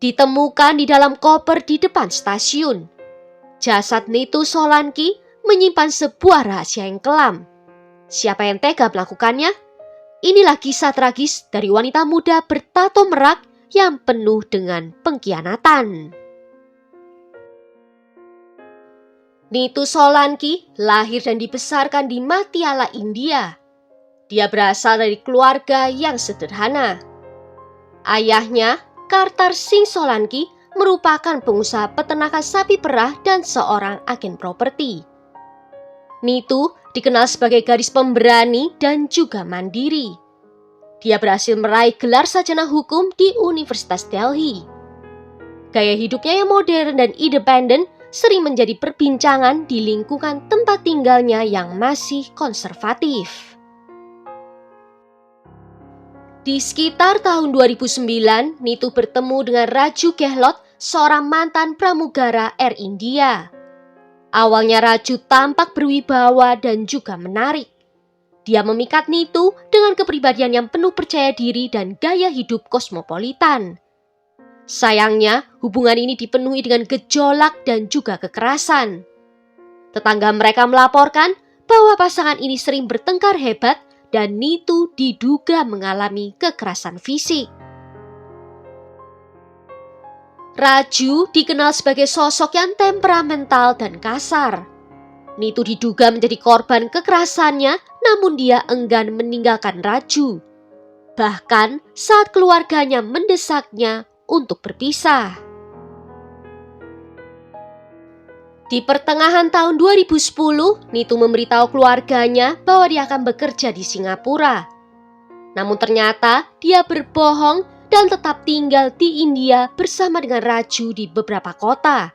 ditemukan di dalam koper di depan stasiun. Jasad Nitu Solanki menyimpan sebuah rahasia yang kelam. Siapa yang tega melakukannya? Inilah kisah tragis dari wanita muda bertato merak yang penuh dengan pengkhianatan. Nitu Solanki lahir dan dibesarkan di Patiala, India. Dia berasal dari keluarga yang sederhana. Ayahnya, Kartar Singh Solanki, merupakan pengusaha peternakan sapi perah dan seorang agen properti. Nitu dikenal sebagai gadis pemberani dan juga mandiri. Dia berhasil meraih gelar sarjana hukum di Universitas Delhi. Gaya hidupnya yang modern dan independen sering menjadi perbincangan di lingkungan tempat tinggalnya yang masih konservatif. Di sekitar tahun 2009, Nitu bertemu dengan Raju Gehlot, seorang mantan pramugara Air India. Awalnya Raju tampak berwibawa dan juga menarik. Dia memikat Nitu dengan kepribadian yang penuh percaya diri dan gaya hidup kosmopolitan. Sayangnya, hubungan ini dipenuhi dengan gejolak dan juga kekerasan. Tetangga mereka melaporkan bahwa pasangan ini sering bertengkar hebat dan Nitu diduga mengalami kekerasan fisik. Raju dikenal sebagai sosok yang temperamental dan kasar. Nitu diduga menjadi korban kekerasannya, namun dia enggan meninggalkan Raju. Bahkan saat keluarganya mendesaknya untuk berpisah. Di pertengahan tahun 2010, Nitu memberitahu keluarganya bahwa dia akan bekerja di Singapura. Namun ternyata dia berbohong dan tetap tinggal di India bersama dengan Raju di beberapa kota.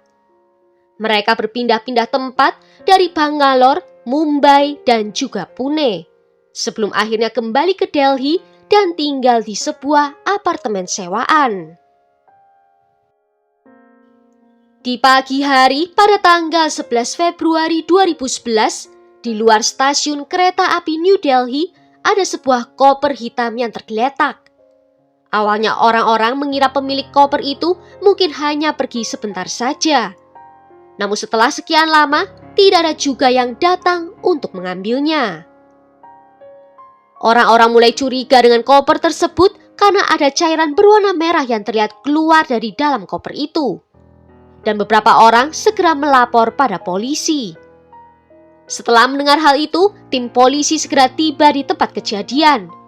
Mereka berpindah-pindah tempat dari Bangalore, Mumbai, dan juga Pune, sebelum akhirnya kembali ke Delhi dan tinggal di sebuah apartemen sewaan. Di pagi hari pada tanggal 11 Februari 2011, di luar stasiun kereta api New Delhi, ada sebuah koper hitam yang tergeletak. Awalnya orang-orang mengira pemilik koper itu mungkin hanya pergi sebentar saja. Namun setelah sekian lama, tidak ada juga yang datang untuk mengambilnya. Orang-orang mulai curiga dengan koper tersebut karena ada cairan berwarna merah yang terlihat keluar dari dalam koper itu. Dan beberapa orang segera melapor pada polisi. Setelah mendengar hal itu, tim polisi segera tiba di tempat kejadian.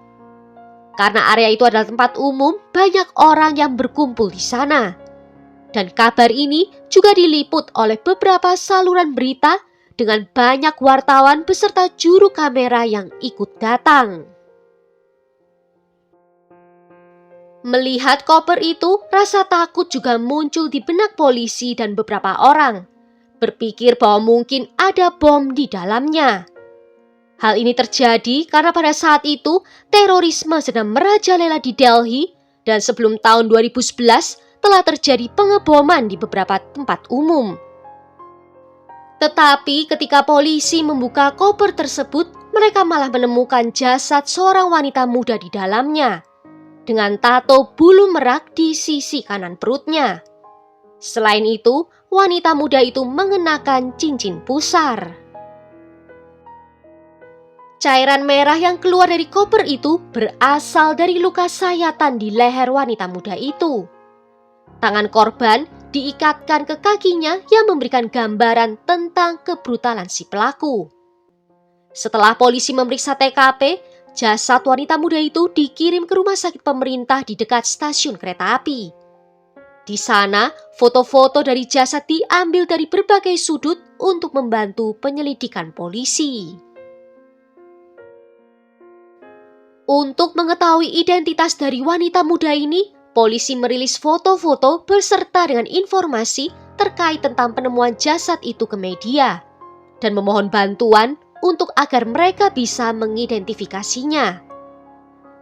Karena area itu adalah tempat umum, banyak orang yang berkumpul di sana. Dan kabar ini juga diliput oleh beberapa saluran berita dengan banyak wartawan beserta juru kamera yang ikut datang. Melihat koper itu, rasa takut juga muncul di benak polisi dan beberapa orang, berpikir bahwa mungkin ada bom di dalamnya. Hal ini terjadi karena pada saat itu terorisme sedang merajalela di Delhi dan sebelum tahun 2011 telah terjadi pengeboman di beberapa tempat umum. Tetapi ketika polisi membuka koper tersebut, mereka malah menemukan jasad seorang wanita muda di dalamnya, dengan tato bulu merak di sisi kanan perutnya. Selain itu, wanita muda itu mengenakan cincin pusar. Cairan merah yang keluar dari koper itu berasal dari luka sayatan di leher wanita muda itu. Tangan korban diikatkan ke kakinya yang memberikan gambaran tentang kebrutalan si pelaku. Setelah polisi memeriksa TKP, jasad wanita muda itu dikirim ke rumah sakit pemerintah di dekat stasiun kereta api. Di sana, foto-foto dari jasad diambil dari berbagai sudut untuk membantu penyelidikan polisi. Untuk mengetahui identitas dari wanita muda ini, polisi merilis foto-foto beserta dengan informasi terkait tentang penemuan jasad itu ke media dan memohon bantuan untuk agar mereka bisa mengidentifikasinya.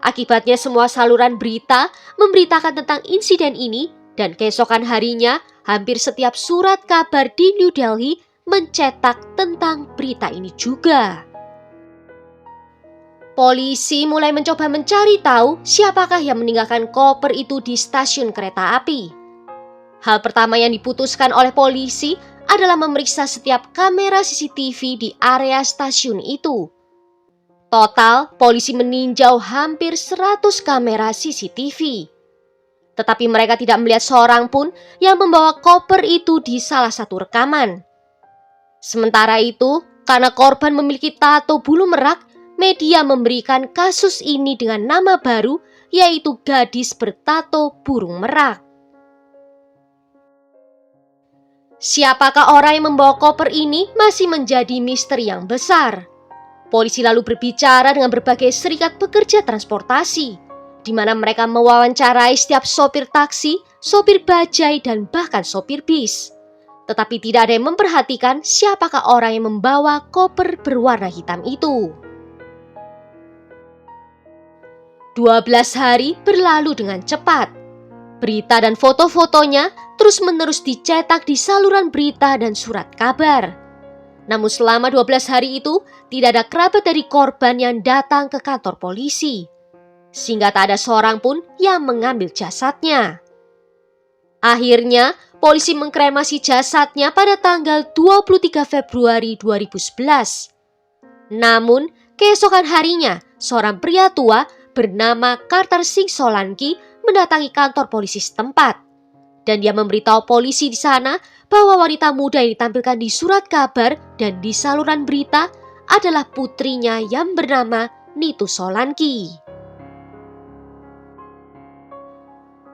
Akibatnya semua saluran berita memberitakan tentang insiden ini dan keesokan harinya hampir setiap surat kabar di New Delhi mencetak tentang berita ini juga. Polisi mulai mencoba mencari tahu siapakah yang meninggalkan koper itu di stasiun kereta api. Hal pertama yang diputuskan oleh polisi adalah memeriksa setiap kamera CCTV di area stasiun itu. Total, polisi meninjau hampir 100 kamera CCTV. Tetapi mereka tidak melihat seorang pun yang membawa koper itu di salah satu rekaman. Sementara itu, karena korban memiliki tato bulu merak, media memberikan kasus ini dengan nama baru, yaitu gadis bertato burung merak. Siapakah orang yang membawa koper ini masih menjadi misteri yang besar. Polisi lalu berbicara dengan berbagai serikat pekerja transportasi, di mana mereka mewawancarai setiap sopir taksi, sopir bajai, dan bahkan sopir bis. Tetapi tidak ada yang memperhatikan siapakah orang yang membawa koper berwarna hitam itu. 12 hari berlalu dengan cepat. Berita dan foto-fotonya terus-menerus dicetak di saluran berita dan surat kabar. Namun selama 12 hari itu, tidak ada kerabat dari korban yang datang ke kantor polisi. Sehingga tak ada seorang pun yang mengambil jasadnya. Akhirnya, polisi mengkremasi jasadnya pada tanggal 23 Februari 2011. Namun, keesokan harinya, seorang pria tua bernama Carter Singh Solanki mendatangi kantor polisi setempat. Dan dia memberitahu polisi di sana bahwa wanita muda yang ditampilkan di surat kabar dan di saluran berita adalah putrinya yang bernama Nitu Solanki.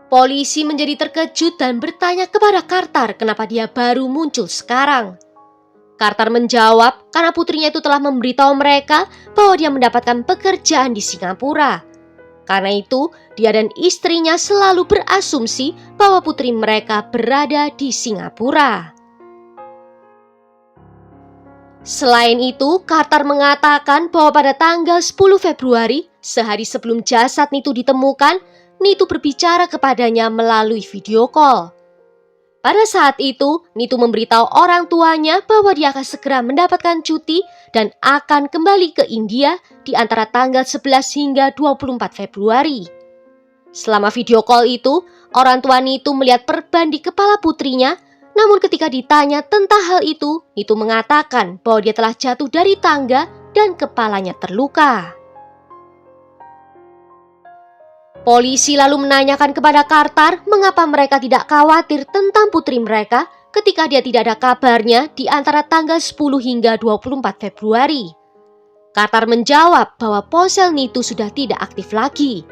Polisi menjadi terkejut dan bertanya kepada Carter kenapa dia baru muncul sekarang. Carter menjawab karena putrinya itu telah memberitahu mereka bahwa dia mendapatkan pekerjaan di Singapura. Karena itu, dia dan istrinya selalu berasumsi bahwa putri mereka berada di Singapura. Selain itu, Carter mengatakan bahwa pada tanggal 10 Februari, sehari sebelum jasad Nitu ditemukan, Nitu berbicara kepadanya melalui video call. Pada saat itu, Nitu memberitahu orang tuanya bahwa dia akan segera mendapatkan cuti dan akan kembali ke India di antara tanggal 11 hingga 24 Februari. Selama video call itu, orang tua Nitu melihat perban di kepala putrinya, namun ketika ditanya tentang hal itu, Nitu mengatakan bahwa dia telah jatuh dari tangga dan kepalanya terluka. Polisi lalu menanyakan kepada Carter mengapa mereka tidak khawatir tentang putri mereka ketika dia tidak ada kabarnya di antara tanggal 10 hingga 24 Februari. Carter menjawab bahwa ponsel Nitu sudah tidak aktif lagi.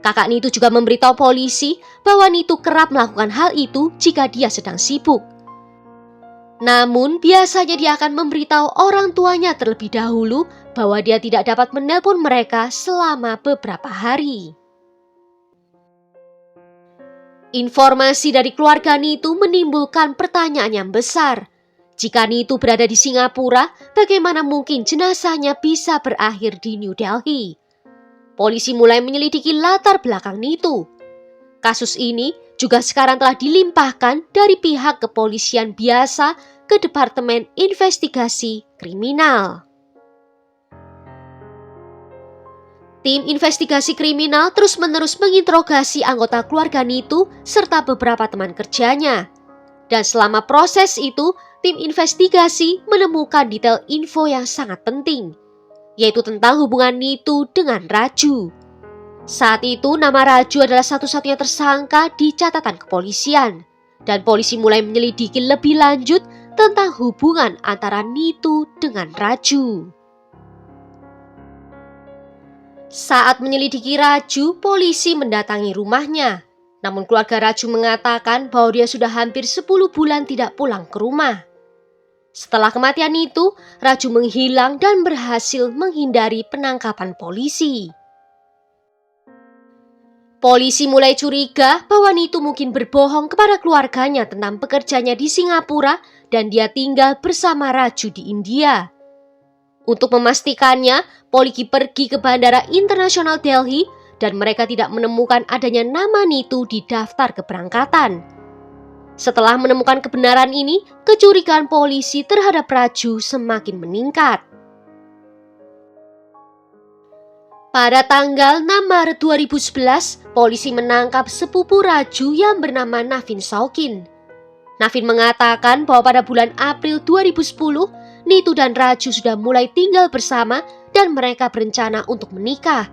Kakak Nitu juga memberitahu polisi bahwa Nitu kerap melakukan hal itu jika dia sedang sibuk. Namun biasanya dia akan memberitahu orang tuanya terlebih dahulu bahwa dia tidak dapat menelpon mereka selama beberapa hari. Informasi dari keluarga Nitu menimbulkan pertanyaan yang besar. Jika Nitu berada di Singapura, bagaimana mungkin jenazahnya bisa berakhir di New Delhi? Polisi mulai menyelidiki latar belakang Nitu. Kasus ini juga sekarang telah dilimpahkan dari pihak kepolisian biasa ke Departemen Investigasi Kriminal. Tim investigasi kriminal terus-menerus menginterogasi anggota keluarga Nitu serta beberapa teman kerjanya. Dan selama proses itu, tim investigasi menemukan detail info yang sangat penting, yaitu tentang hubungan Nitu dengan Raju. Saat itu, nama Raju adalah satu-satunya tersangka di catatan kepolisian, dan polisi mulai menyelidiki lebih lanjut tentang hubungan antara Nitu dengan Raju. Saat menyelidiki Raju, polisi mendatangi rumahnya. Namun keluarga Raju mengatakan bahwa dia sudah hampir 10 bulan tidak pulang ke rumah. Setelah kematian itu, Raju menghilang dan berhasil menghindari penangkapan polisi. Polisi mulai curiga bahwa Nitu mungkin berbohong kepada keluarganya tentang pekerjaannya di Singapura dan dia tinggal bersama Raju di India. Untuk memastikannya, polisi pergi ke Bandara Internasional Delhi dan mereka tidak menemukan adanya nama Nitu di daftar keberangkatan. Setelah menemukan kebenaran ini, kecurigaan polisi terhadap Raju semakin meningkat. Pada tanggal 6 Maret 2011, polisi menangkap sepupu Raju yang bernama Navin Shaukin. Navin mengatakan bahwa pada bulan April 2010, Nitu dan Raju sudah mulai tinggal bersama dan mereka berencana untuk menikah.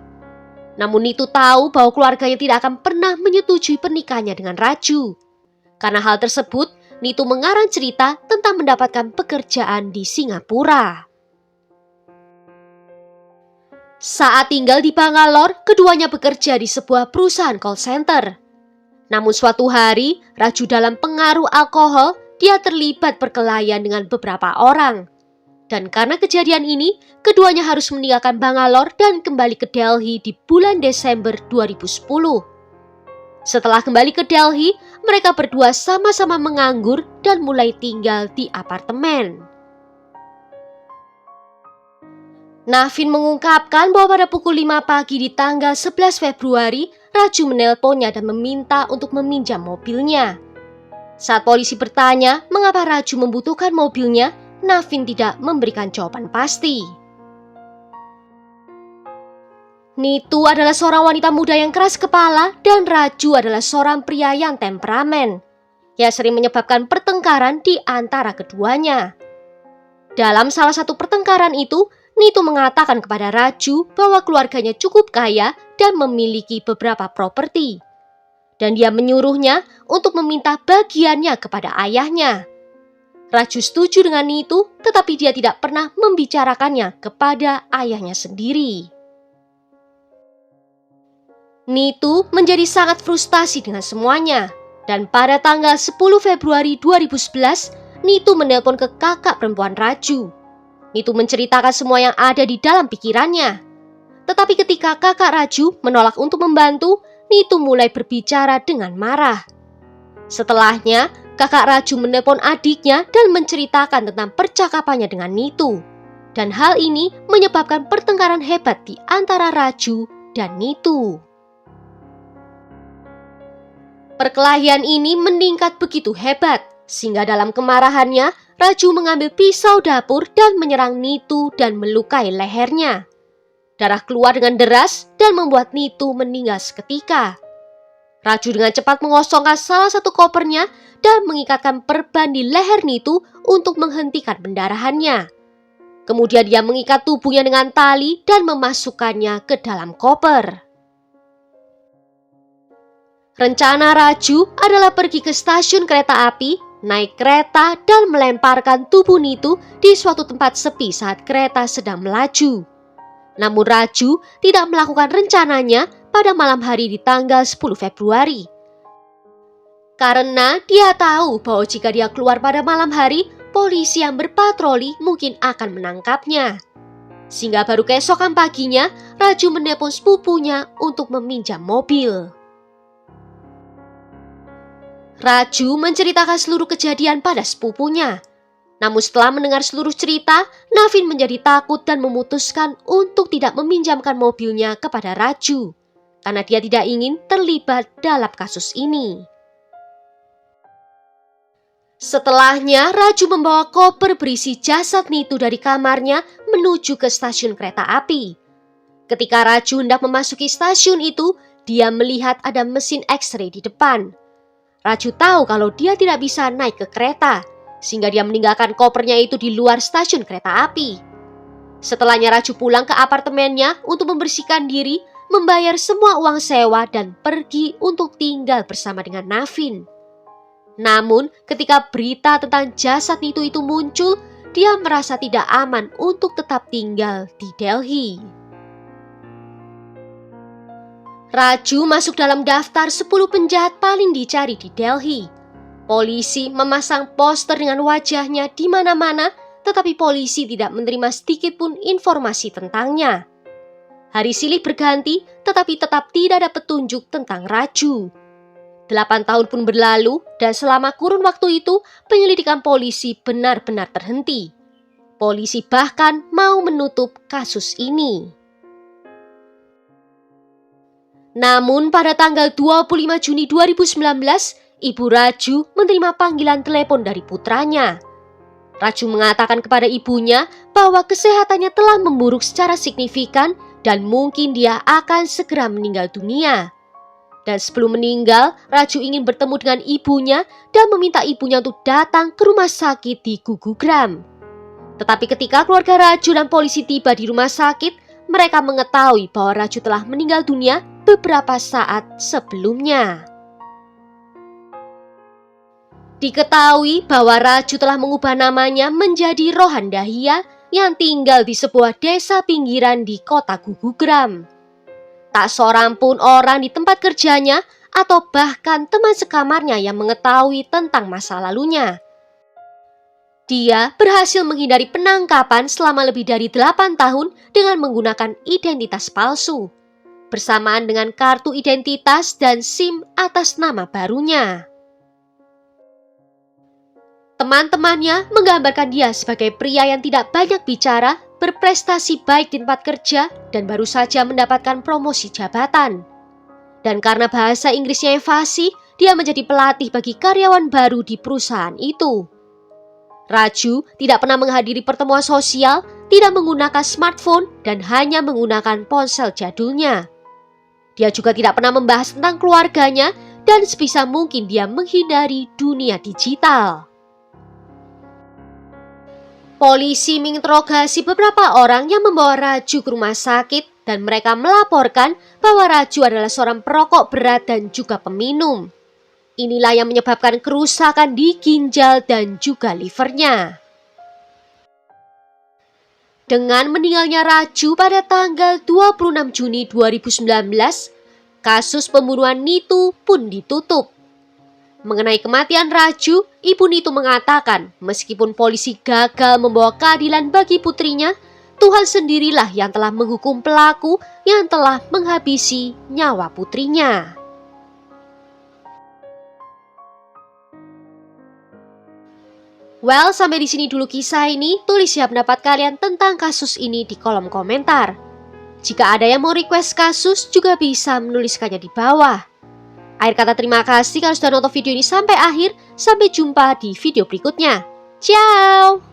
Namun Nitu tahu bahwa keluarganya tidak akan pernah menyetujui pernikahannya dengan Raju. Karena hal tersebut, Nitu mengarang cerita tentang mendapatkan pekerjaan di Singapura. Saat tinggal di Bangalore, keduanya bekerja di sebuah perusahaan call center. Namun suatu hari, Raju dalam pengaruh alkohol, dia terlibat perkelahian dengan beberapa orang. Dan karena kejadian ini, keduanya harus meninggalkan Bangalore dan kembali ke Delhi di bulan Desember 2010. Setelah kembali ke Delhi, mereka berdua sama-sama menganggur dan mulai tinggal di apartemen. Navin mengungkapkan bahwa pada pukul 5 pagi di tanggal 11 Februari, Raju menelponnya dan meminta untuk meminjam mobilnya. Saat polisi bertanya mengapa Raju membutuhkan mobilnya, Navin tidak memberikan jawaban pasti. Nitu adalah seorang wanita muda yang keras kepala dan Raju adalah seorang pria yang temperamen, yang sering menyebabkan pertengkaran di antara keduanya. Dalam salah satu pertengkaran itu, Nitu mengatakan kepada Raju bahwa keluarganya cukup kaya dan memiliki beberapa properti. Dan dia menyuruhnya untuk meminta bagiannya kepada ayahnya. Raju setuju dengan Nitu, tetapi dia tidak pernah membicarakannya kepada ayahnya sendiri. Nitu menjadi sangat frustasi dengan semuanya. Dan pada tanggal 10 Februari 2011, Nitu menelpon ke kakak perempuan Raju. Nitu menceritakan semua yang ada di dalam pikirannya. Tetapi ketika kakak Raju menolak untuk membantu, Nitu mulai berbicara dengan marah. Setelahnya, kakak Raju menelpon adiknya dan menceritakan tentang percakapannya dengan Nitu. Dan hal ini menyebabkan pertengkaran hebat di antara Raju dan Nitu. Perkelahian ini meningkat begitu hebat, sehingga dalam kemarahannya, Raju mengambil pisau dapur dan menyerang Nitu dan melukai lehernya. Darah keluar dengan deras dan membuat Nitu meninggal seketika. Raju dengan cepat mengosongkan salah satu kopernya dan mengikatkan perban di leher Nitu untuk menghentikan pendarahannya. Kemudian dia mengikat tubuhnya dengan tali dan memasukkannya ke dalam koper. Rencana Raju adalah pergi ke stasiun kereta api, naik kereta dan melemparkan tubuh Nitu di suatu tempat sepi saat kereta sedang melaju. Namun Raju tidak melakukan rencananya pada malam hari di tanggal 10 Februari. Karena dia tahu bahwa jika dia keluar pada malam hari, polisi yang berpatroli mungkin akan menangkapnya. Sehingga baru keesokan paginya, Raju menelpon sepupunya untuk meminjam mobil. Raju menceritakan seluruh kejadian pada sepupunya. Namun setelah mendengar seluruh cerita, Navin menjadi takut dan memutuskan untuk tidak meminjamkan mobilnya kepada Raju. Karena dia tidak ingin terlibat dalam kasus ini. Setelahnya, Raju membawa koper berisi jasad Nitu dari kamarnya menuju ke stasiun kereta api. Ketika Raju hendak memasuki stasiun itu, dia melihat ada mesin X-ray di depan. Raju tahu kalau dia tidak bisa naik ke kereta, sehingga dia meninggalkan kopernya itu di luar stasiun kereta api. Setelahnya Raju pulang ke apartemennya untuk membersihkan diri, membayar semua uang sewa dan pergi untuk tinggal bersama dengan Navin. Namun ketika berita tentang jasad Nitu itu muncul, dia merasa tidak aman untuk tetap tinggal di Delhi. Raju masuk dalam daftar 10 penjahat paling dicari di Delhi. Polisi memasang poster dengan wajahnya di mana-mana, tetapi polisi tidak menerima sedikit pun informasi tentangnya. Hari silih berganti, tetapi tetap tidak ada petunjuk tentang Raju. 8 tahun pun berlalu, dan selama kurun waktu itu, penyelidikan polisi benar-benar terhenti. Polisi bahkan mau menutup kasus ini. Namun pada tanggal 25 Juni 2019, Ibu Raju menerima panggilan telepon dari putranya. Raju mengatakan kepada ibunya bahwa kesehatannya telah memburuk secara signifikan dan mungkin dia akan segera meninggal dunia. Dan sebelum meninggal, Raju ingin bertemu dengan ibunya dan meminta ibunya untuk datang ke rumah sakit di Gugugram. Tetapi ketika keluarga Raju dan polisi tiba di rumah sakit, mereka mengetahui bahwa Raju telah meninggal dunia beberapa saat sebelumnya. Diketahui bahwa Raju telah mengubah namanya menjadi Rohan Dahia yang tinggal di sebuah desa pinggiran di kota Gugugram. Tak seorang pun orang di tempat kerjanya atau bahkan teman sekamarnya yang mengetahui tentang masa lalunya. Dia berhasil menghindari penangkapan selama lebih dari 8 tahun dengan menggunakan identitas palsu, bersamaan dengan kartu identitas dan SIM atas nama barunya. Teman-temannya menggambarkan dia sebagai pria yang tidak banyak bicara, berprestasi baik di tempat kerja, dan baru saja mendapatkan promosi jabatan. Dan karena bahasa Inggrisnya yang fasih, dia menjadi pelatih bagi karyawan baru di perusahaan itu. Raju tidak pernah menghadiri pertemuan sosial, tidak menggunakan smartphone, dan hanya menggunakan ponsel jadulnya. Dia juga tidak pernah membahas tentang keluarganya, dan sebisa mungkin dia menghindari dunia digital. Polisi menginterogasi beberapa orang yang membawa Raju ke rumah sakit dan mereka melaporkan bahwa Raju adalah seorang perokok berat dan juga peminum. Inilah yang menyebabkan kerusakan di ginjal dan juga livernya. Dengan meninggalnya Raju pada tanggal 26 Juni 2019, kasus pembunuhan Nitu pun ditutup. Mengenai kematian Raju, Ibu Nitu mengatakan meskipun polisi gagal membawa keadilan bagi putrinya, Tuhan sendirilah yang telah menghukum pelaku yang telah menghabisi nyawa putrinya. Well, sampai di sini dulu kisah ini. Tulis ya pendapat kalian tentang kasus ini di kolom komentar. Jika ada yang mau request kasus, juga bisa menuliskannya di bawah. Akhir kata terima kasih kalau sudah nonton video ini sampai akhir. Sampai jumpa di video berikutnya. Ciao!